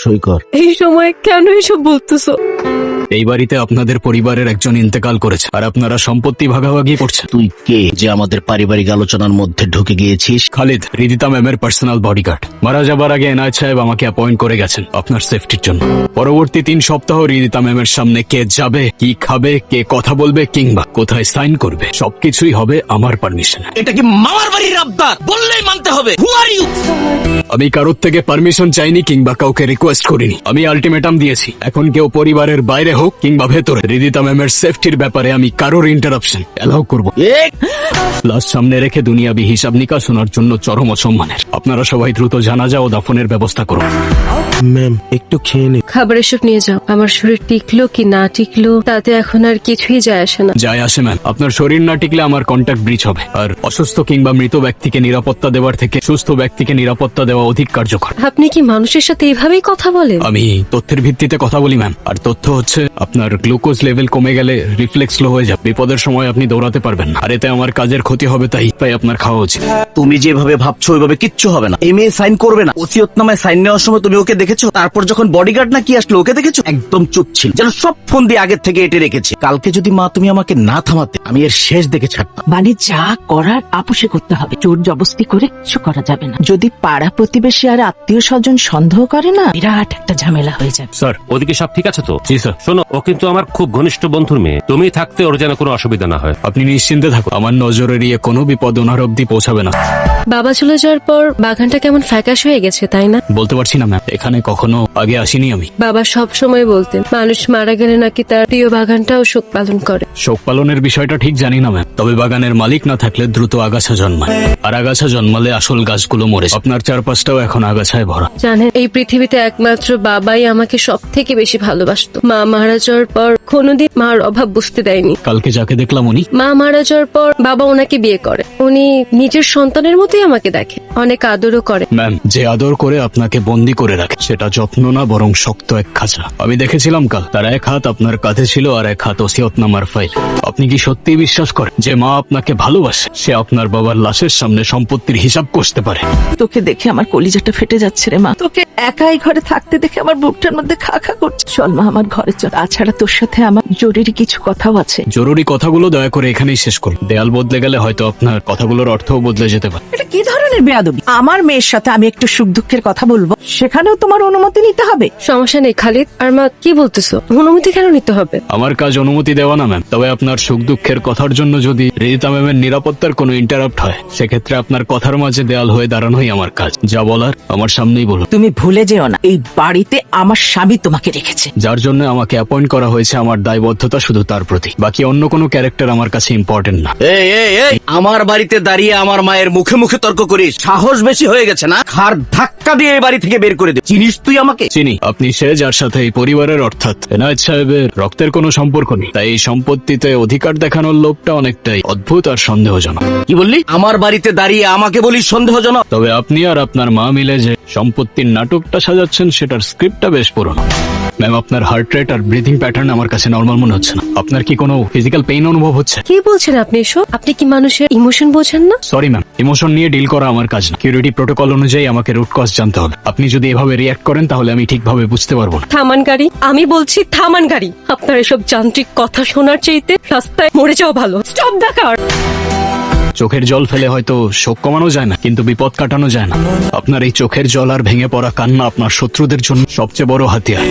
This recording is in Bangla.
সৈকত, এই সময় কেন এসব বলতেছো? এই বাড়িতে আপনাদের পরিবারের একজন ইন্তেকাল করেছে আর আপনারা সম্পত্তি ভাগাভাগি করছেন। তুই কে যে আমাদের পারিবারিক আলোচনার মধ্যে ঢুকে গিয়েছিস? খালিদ, রিদিতা ম্যামের পার্সোনাল বডিগার্ড। মারা যাবার আগে এনায়েত সাহেব আমাকে অ্যাপয়েন্ট করে গেছেন আপনার সেফটির জন্য। পরবর্তী 3 সপ্তাহ রিদিতা ম্যামের সামনে কে যাবে, কি খাবে, কে কথা বলবে কিংবা কোথায় সাইন করবে সবকিছুই হবে আমার পারমিশনে। এটা কি মামার বাড়ির আবদার? বললেই মানতে হবে। হু আর ইউ? আমি কারোর থেকে পারমিশন চাইনি কিংবা কাউকে রিকোয়েস্ট করিনি। আমি আলটিমেটাম দিয়েছি, এখন কেউ পরিবারের বাইরে হোক কিংবা ভেতরে, রিদিতা ম্যামের সেফটির ব্যাপারে আমি কারোর ইন্টারাপশন এলাও করব। লাশ সামনে রেখে দুনিয়াবি হিসাব নিকাশ শোনার জন্য চরম অসম্মানের। আপনারা সবাই দ্রুত জানাজা ও দাফনের ব্যবস্থা করুন। ম্যাম, একটু খেয়ে নে। খাবার এসব নিয়ে যাও। আমার শরীর টিকলো কি না টিকলো তাতে এখন আর কিছুই যায় আসে না। যায় আসে ম্যাম, আপনার শরীর না টিকলে আমার কন্ট্যাক্ট ব্রিচ হবে। আর অসুস্থ কিংবা মৃত ব্যক্তিকে নিরাপত্তা দেওয়ার থেকে সুস্থ ব্যক্তিকে নিরাপত্তা দেওয়া অধিক কার্যকর। আপনি কি মানুষের সাথে এইভাবেই কথা বলেন? আমি তথ্যের ভিত্তিতে কথা বলি ম্যাম। আর তথ্য হচ্ছে আপনার গ্লুকোজ লেভেল কমে গেলে রিফ্লেক্স স্লো হয়ে যাবে। বিপদের সময় আপনি দৌড়াতে পারবেন না। আর এতে আমার কাজের ক্ষতি হবে, তাই আপনার খাওয়া উচিত। তুমি যেভাবে ভাবছো ওইভাবে কিচ্ছু হবে না। এই মেয়ে সাইন করবে না। ওসিয়তনামায় সাইন নেওয়ার সময় তুমি ওকে দেখেছো? তারপর যখন বডিগার্ড না কি আসলো ওকে দেখেছো? একদম চুপ ছিল, যেন সব ফোন দিয়ে আগের থেকে এটে রেখেছে। কালকে যদি মা তুমি আমাকে না থামাতে, আমি এর শেষ দেখে ছাড়তাম। মানে যা করার আপোষে করতে হবে, জোর জবস্তি করে কিছু করা যাবে না। যদি পাড়া প্রতিবেশী আর আত্মীয় স্বজন সন্দেহ করে না, বিরাট একটা ঝামেলা হয়ে যাবে। স্যার, ওদিকে সব ঠিক আছে তো? জি স্যার। শোনো, ও কিন্তু আমার খুব ঘনিষ্ঠ বন্ধুর মেয়ে। তুমি থাকতে ওর যেন কোনো অসুবিধা না হয়। আপনি নিশ্চিন্তে থাকুন, আমার নজরে এড়িয়ে কোনো বিপদ ওনার অব্দি পৌঁছাবে না। বাবা চলে যাওয়ার পর বাগানটা কেমন ফ্যাকাশ হয়ে গেছে, তাই না? বলতে পারছি না ম্যাম, এখানে কখনো আগে আসিনি আমি। বাবা সব সময় বলতেন মানুষ মারা গেলে নাকি তার প্রিয় বাগানটাও শোক পালন করে। শোক পালনের বিষয়টা ঠিক জানি না ম্যাম, তবে বাগানের মালিক না থাকলে দ্রুত আগাছা জন্মায়, আর আগাছা জন্মালে আসল গাছগুলো মরে যায়। আপনার চারপাশটাও এখন আগাছায় ভরা। জানেন, এই পৃথিবীতে একমাত্র বাবাই আমাকে সব থেকে বেশি ভালোবাসতো। মা মারা যাওয়ার পর কোনোদিন মার অভাব বুঝতে দেয়নি। কালকে যাকে দেখলাম উনি। মা মারা যাওয়ার পর বাবা ওনাকে বিয়ে করে। উনি নিজের সন্তানের মতোই আমাকে দেখে, অনেক আদরও করে। ম্যাম, যে আদর করে আপনাকে বন্দি করে রাখে সেটা যত্ন না বরং শক্ত এক খাঁচা। আমি দেখেছিলাম কাল, তার এক হাত আপনার কাঁধে ছিল আর এক হাত ওসিয়তনামার ফাইল। আপনি কি সত্যিই বিশ্বাস করেন যে মা আপনাকে ভালোবাসে? সে আপনার বাবার লাশের সামনে সম্পত্তির হিসাব কষতে পারে? তোকে দেখে আমার কলিজাটা ফেটে যাচ্ছে রে মা। তোকে একাই ঘরে থাকতে দেখে আমার বুকটার মধ্যে খা খা করছে। চল মা, আমার ঘরে চল। তাছাড়া তোর সাথে আমার জরুরি কিছু কথাও আছে। জরুরি কথাগুলো দয়া করে এখানেই শেষ করুন। দেয়াল বদলে গেলে হয়তো আপনার কথাগুলোর অর্থও বদলে যেতে পারে। এটা কি ধরনের বেয়াদবি? আমার মেয়ের সাথে আমি একটু সুখ দুঃখের কথা বলবো, সেখানেও তোমার অনুমতি নিতে হবে? সমস্যা নেই খালিদ। আর মা, কি বলতেছো? অনুমতি কেন নিতে হবে? আমার কাজ অনুমতি দেওয়া না ম্যাম, তবে আপনার সুখ দুঃখের কথার জন্য যদি রিদিতা ম্যামের নিরাপত্তার কোনো ইন্টারাপ্ট হয়, সেক্ষেত্রে আপনার কথার মাঝে দেয়াল হয়ে দাঁড়ানোই আমার কাজ। যা বলার আমার সামনেই বলুন। তুমি ভুলে যেও না, এই বাড়িতে আমার স্বামী তোমাকে রেখেছে। যার জন্য আমাকে অ্যাপয়েন্ট করা হয়েছে, আমার দায়বদ্ধতা শুধু তার প্রতি। বাকি অন্য কোনো ক্যারেক্টার আমার কাছে ইম্পর্টেন্ট না। এই, আমার বাড়িতে দাঁড়িয়ে আমার মায়ের মুখে মুখে তর্ক করিস? সাহস বেশি হয়ে গেছে না? ঘাড় ধাক্কা দিয়ে এই বাড়ি থেকে বের করে দে। চিনিস তুই আমাকে? চিনি। আপনি সে যার সাথে এই পরিবারের অর্থাৎ এনায়েত সাহেবের রক্তের কোনো সম্পর্ক নেই। তাই এই সম্পত্তিতে অধিকার দেখানোর লোভটা অনেকটাই অদ্ভুত আর সন্দেহজনক। কি বললি? আমার বাড়িতে দাঁড়িয়ে আমাকে বলিস সন্দেহজনক? তবে আপনি আর আপনার মা মিলে যে সম্পত্তির নাটকটা সাজাচ্ছেন সেটার স্ক্রিপ্টটা বেশ পুরনো। ম্যাম, আপনার হার্ট রেট আর ব্রিথিং প্যাটার্ন আমার কাছে নর্মাল মনে হচ্ছে না। আপনার কি কোনো ফিজিক্যাল পেইন অনুভব হচ্ছে? কি বলছেন আপনি এসব? আপনি কি মানুষের ইমোশন বোঝেন না? সরি ম্যাম, ইমোশন নিয়ে ডিল করা আমার কাজ না। সিকিউরিটি প্রোটোকল অনুযায়ী আমাকে রুট কজ জানতে হবে। আপনি যদি এভাবে রিয়াক্ট করেন তাহলে আমি ঠিকভাবে বুঝতে পারবো না। থামান গাড়ি, আমি বলছি থামান গাড়ি। আপনার এসব যান্ত্রিক কথা শোনার চাইতে রাস্তায় মরে যাওয়া ভালো। Stop the car. চোখের জল ফেলে হয়তো শোক কমানো যায় না, কিন্তু বিপদ কাটানো যায় না। আপনার এই চোখের জল আর ভেঙে পড়া কান্না আপনার শত্রুদের জন্য সবচেয়ে বড় হাতিয়ার।